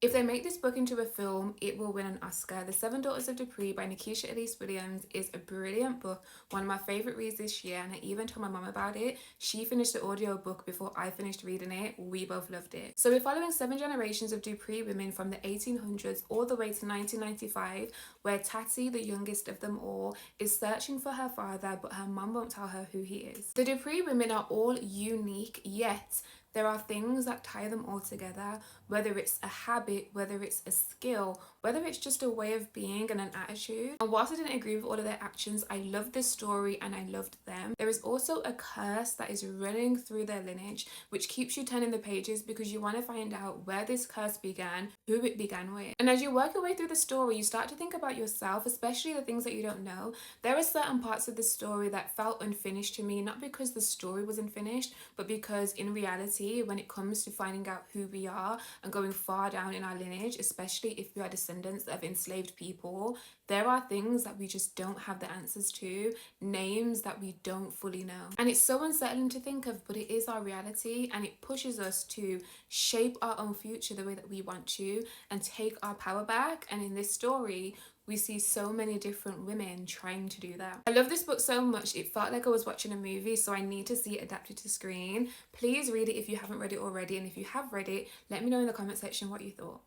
If they make this book into a film, it will win an Oscar. The Seven Daughters of Dupree by Nikisha Elise Williams is a brilliant book, one of my favourite reads this year, and I even told my mum about it. She finished the audio book before I finished reading it. We both loved it. So we're following 7 generations of Dupree women from the 1800s all the way to 1995, where Tatty, the youngest of them all, is searching for her father, but her mum won't tell her who he is. The Dupree women are all unique, yet there are things that tie them all together, whether it's a habit, whether it's a skill, whether it's just a way of being and an attitude. And whilst I didn't agree with all of their actions, I loved this story and I loved them. There is also a curse that is running through their lineage, which keeps you turning the pages because you want to find out where this curse began, who it began with. And as you work your way through the story, you start to think about yourself, especially the things that you don't know. There are certain parts of the story that felt unfinished to me, not because the story was unfinished, but because in reality, when it comes to finding out who we are and going far down in our lineage, especially if we are descendants of enslaved people, there are things that we just don't have the answers to, names that we don't fully know. And it's so unsettling to think of, but it is our reality, and it pushes us to shape our own future the way that we want to and take our power back. And in this story, we see so many different women trying to do that. I love this book so much, it felt like I was watching a movie, so I need to see it adapted to screen. Please read it if you haven't read it already, and if you have read it, let me know in the comment section what you thought.